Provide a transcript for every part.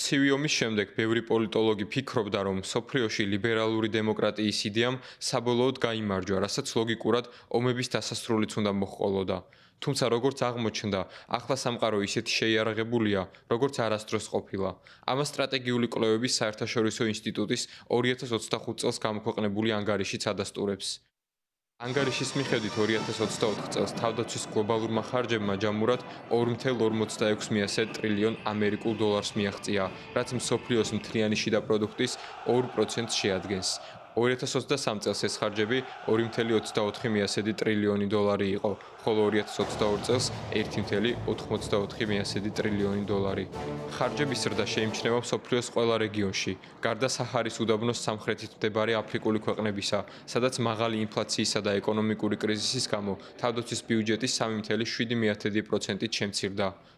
ცივი ომის შემდეგ ბევრი პოლიტოლოგი ფიქრობდა, რომ მსოფლიოში ლიბერალური დემოკრატიის იდეამ საბოლოოდ გაიმარჯვა, რასაც ლოგიკურად ომების დასასრულიც უნდა მოჰყოლოდა. თუმცა როგორც აღმოჩნდა, ახლა სამყარო ისეთი შეიარაღებულია, როგორც არასდროს ყოფილა. ამას სტრატეგიული კვლევების საერთაშორისო ინსტიტუტის 2025 წელს გამოქვეყნებული ანგარიშიც ადასტურებს. ანგარიშის მიხედვით 2024 წელს თავდაცვის გლობალურმა ხარჯებმა ჯამურად 2,46 ტრილიონ ამერიკულ დოლარს მიაღწია, რაც მსოფლიოს მთლიანი შიდა პროდუქტის 2%-ს შეადგენს. 2023 წელს ეს ხარჯები 2,24 ტრილიონი დოლარი იყო, ხოლო 2022 წელს 1,84 ტრილიონი დოლარი. ხარჯების ზრდა შეიმჩნევა მსოფლიოს ყველა რეგიონში, გარდა საჰარის უდაბნოს სამხრეთით მდებარე აფრიკული ქვეყნებისა, სადაც მაღალი ინფლაციისა და ეკონომიკური კრიზისის გამო თავდაცვის ბიუჯეტი 3,7%-ით შემცირდა.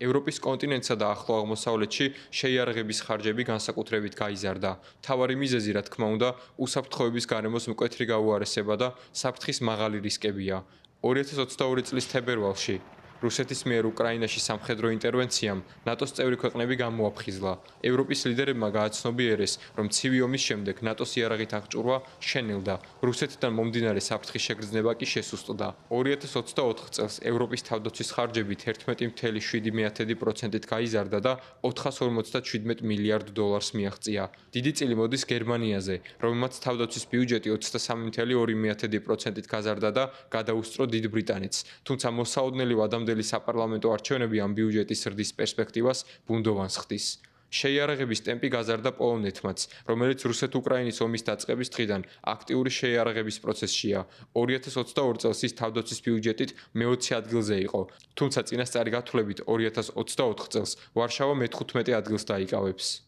ევროპის კონტინენტსა და ახლო აღმოსავლეთში შეიარაღების ხარჯები განსაკუთრებით გაიზარდა. მთავარი მიზეზი, რა თქმა უნდა, უსაფრთხოების გარემოს მკვეთრი გაუარესება და საფრთხის მაღალი რისკებია. 2022 წლის თებერვალში რუსეთის მიერ უკრაინაში სამხედრო ინტერვენციამ ნატოს წევრი ქვეყნები გამოაფხიზლა. ევროპის ლიდერებმა გააცნობიერეს, რომ ცივი ომის შემდეგ ნატოს იარაღით აღჭურვა შენელდა. რუსეთიდან მომდინარე საფრთხის შეგრძნება კი შესუსტდა. 2024 წელს ევროპის თავდაცვის ხარჯები 11,7%-ით გაიზარდა და 457 მილიარდ დოლარს მიაღწია. დიდი წილი მოდის გერმანიაზე, რომელმაც თავდაცვის ბიუჯეტი 23,2%-ით გაზარდა და გადაუსწრო დიდ ბრიტანეთს. თუმცა მოსაოდნელი საპარლამენტო არჩევნები ამ ბიუჯეტის ზრდის პერსპექტივას ბუნდოვანს ხდის. შეიარაღების ტემპი გაზარდა პოლონეთმაც, რომელიც რუსეთ-უკრაინის ომის დაწყების დღიდან აქტიური შეიარაღების პროცესშია. 2022 წელს ის თავდაცვის ბიუჯეტით მე-20 ადგილზე იყო, თუმცა წინასწარი გათვლებით 2024 წელს ვარშავა მე-15 ადგილს დაიკავებს.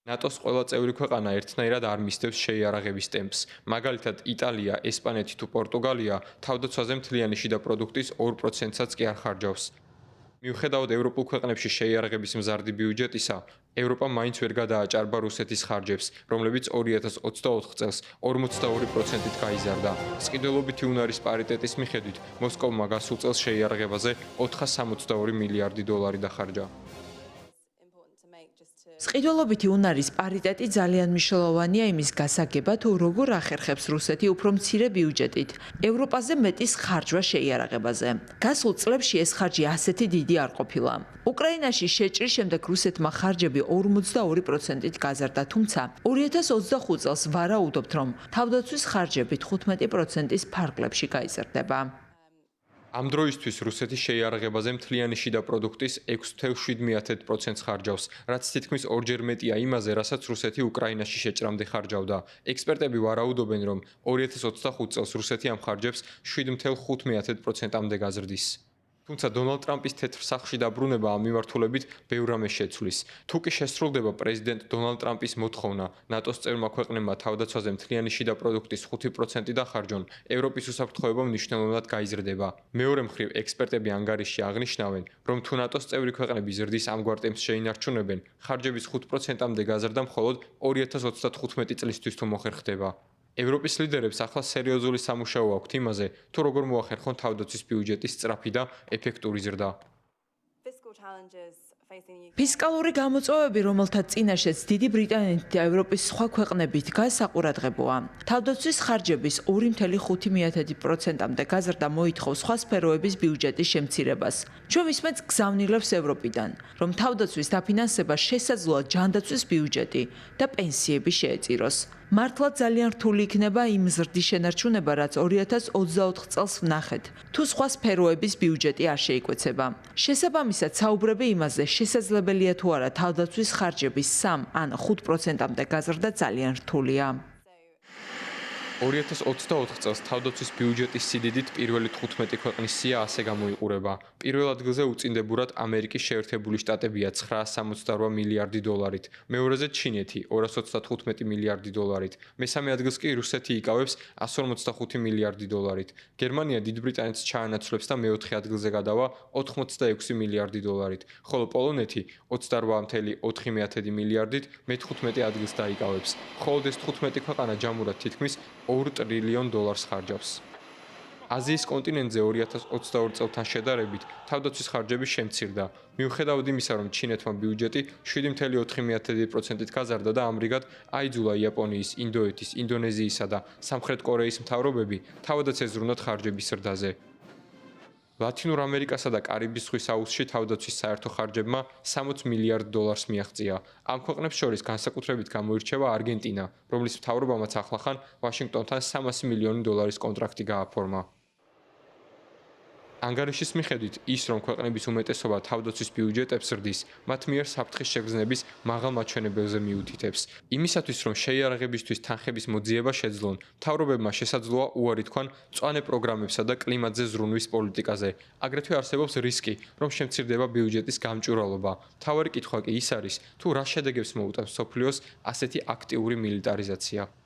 ნატოს ყველა წევრი ქვეყანა ერთნაირად არ მისდევს შეიარაღების ტემპს. მაგალითად, იტალია, ესპანეთი თუ პორტუგალია თავდაცვაზე მთლიანი შიდა პროდუქტის 2%-საც კი არ ხარჯავს. მიუხედავად ევროპულ ქვეყნებში შეიარაღების მზარდი ბიუჯეტისა, ევროპა მაინც ვერ გადააჭარბა რუსეთის ხარჯებს, რომლებიც 2024 წელს 42%-ით გაიზარდა. სყიდველობითი უნარის პარიტეტის მიხედვით, მოსკოვმა გასულ წელს შეიარაღებაზე 462 მილიარდი დოლარი დახარჯა. სყიდველობითი უნარის პარიტეტი ძალიან მნიშვნელოვანია იმის გასაგებად, თუ როგორ ახერხებს რუსეთი უფრო მცირე ბიუჯეტით ევროპაზე მეტის ხარჯვა შეიარაღებაზე. გასულ წლებში ეს ხარჯი ასეთი დიდი არ ყოფილა. უკრაინაში შეჭრის შემდეგ რუსეთმა ხარჯები 42%-ით გაზარდა, თუმცა 2025 წელს ვარაუდობთ, რომ თავდაცვის ხარჯები 15%-ის ფარგლებში გაიზარდება. ამ დროისთვის რუსეთი შეიარაღებაზე მთლიანი შიდა პროდუქტის 6,7%-ს ხარჯავს, რაც თითქმის ორჯერ მეტია იმაზე, რასაც რუსეთი უკრაინაში შეჭრამდე ხარჯავდა. ექსპერტები ვარაუდობენ, რომ 2025 წელს რუსეთი ამ ხარჯებს 7,5%-მდე გაზრდის. თუმცა დონალდ ტრამპის თეთრ სახლში დაბრუნება ამ მიმართულებით ბევრ რამეს შეცვლის. თუ კი შესრულდება პრეზიდენტ დონალდ ტრამპის მოთხოვნა, ნატოს წევრმა ქვეყნებმა თავდაცვაზე მთლიანი შიდა პროდუქტის 5% დახარჯონ, ევროპის უსაფრთხოება მნიშვნელოვნად გაიზრდება. მეორე მხრივ, ექსპერტები ანგარიშში აღნიშნავენ, რომ თუ ნატოს წევრი ქვეყნები ზრდის ამგვარ ტემპს შეინარჩუნებენ, ხარჯების 5%-მდე გაზრდა მხოლოდ 2035 წლისთვის თუ მოხერხდება. ევროპის ლიდერებს ახლა სერიოზული სამუშაო აქვთ იმაზე, თუ როგორ მოახერხონ თავდაცვის ბიუჯეტის სწრაფი და ეფექტური ზრდა. ფისკალური გამოწვევები, რომელთა წინაშეც დიდი ბრიტანეთი და ევროპის სხვა ქვეყნები დგას, საყურადღებოა. თავდაცვის ხარჯების 2,5%-მდე გაზრდა მოითხოვს სხვა სფეროების ბიუჯეტის შემცირებას. ჩვენ ვისმენთ გზავნილებს ევროპიდან, რომ თავდაცვის დაფინანსება შესაძლოა ჯანდაცვის ბიუჯეტი და პენსიები შეეწიროს. მართლა ძალიან რთული იქნება იმ ზრდის შენარჩუნება, რაც 2024 წელს ვნახეთ, თუ სხვა სფეროების ბიუჯეტი არ შეიკვეცება. შესაბამისად, საუბრები იმაზე, შესაძლებელია თუ არა თავდაცვის ხარჯების 3 ან 5%-მდე გაზრდა ძალიან რთულია. 2024 წელს თავდაცვის ბიუჯეტის სიდიდით პირველი 15 ქვეყნის სია ასე გამოიყურება. პირველ ადგილზე უწინდებურად ამერიკის შეერთებული შტატებია 968 მილიარდი დოლარით, მეორეზე ჩინეთი 235 მილიარდი დოლარით, მესამე ადგილს კი რუსეთი იკავებს 155 მილიარდი დოლარით. გერმანია დიდ ბრიტანეთს ჩაანაცვლებს და მეოთხე ადგილზე გადავა 86 მილიარდი დოლარით, ხოლო პოლონეთი 28,4 მილიარდით მე-15 ადგილს დაიკავებს. მხოლოდ ეს 15 ქვეყანა ჯამურად თითქმის 2 ტრილიონ დოლარს ხარჯავს. აზიის კონტინენტზე 2022 წელთან შედარებით თავდაცვის ხარჯები შემცირდა. მიუხედავად იმისა, რომ ჩინეთმა ბიუჯეტი 7.4%-ით გაზარდა და ამრიგად აიძულა იაპონიის, ინდოეთის, ინდონეზიისა და სამხრეთ კორეის მთავრობები თავადაც ეზრუნათ ხარჯების ზრდაზე. ლათინურ ამერიკასა და კარიბის ზღვის აუზში თავდაცვის საერთო ხარჯებმა 60 მილიარდ დოლარს მიაღწია. ამ ქვეყნებს შორის განსაკუთრებით გამოირჩევა არგენტინა, რომლის მთავრობამაც ახლახან ვაშინგტონთან 300 მილიონი დოლარის კონტრაქტი გააფორმა. ანგარიშის მიხედვით, ის რომ ქვეყნების უმეტესობა თავდაცვის ბიუჯეტებს ზრდის, მათ მიერ საფრთხის შეგრძნების მაღალ მაჩვენებელზე მიუთითებს. იმისათვის, რომ შეიარაღებისთვის თანხების მოძიება შეძლონ, მთავრობებმა შესაძლოა უარი თქვან მწვანე პროგრამებსა და კლიმატზე ზრუნვის პოლიტიკაზე. აგრეთვე არსებობს რისკი, რომ შემცირდება ბიუჯეტის გამჭვირვალობა. მთავარი კითხვა კი ის არის, თუ რა შედეგებს მოუტანს მსოფლიოს ასეთი აქტიური მილიტარიზაცია.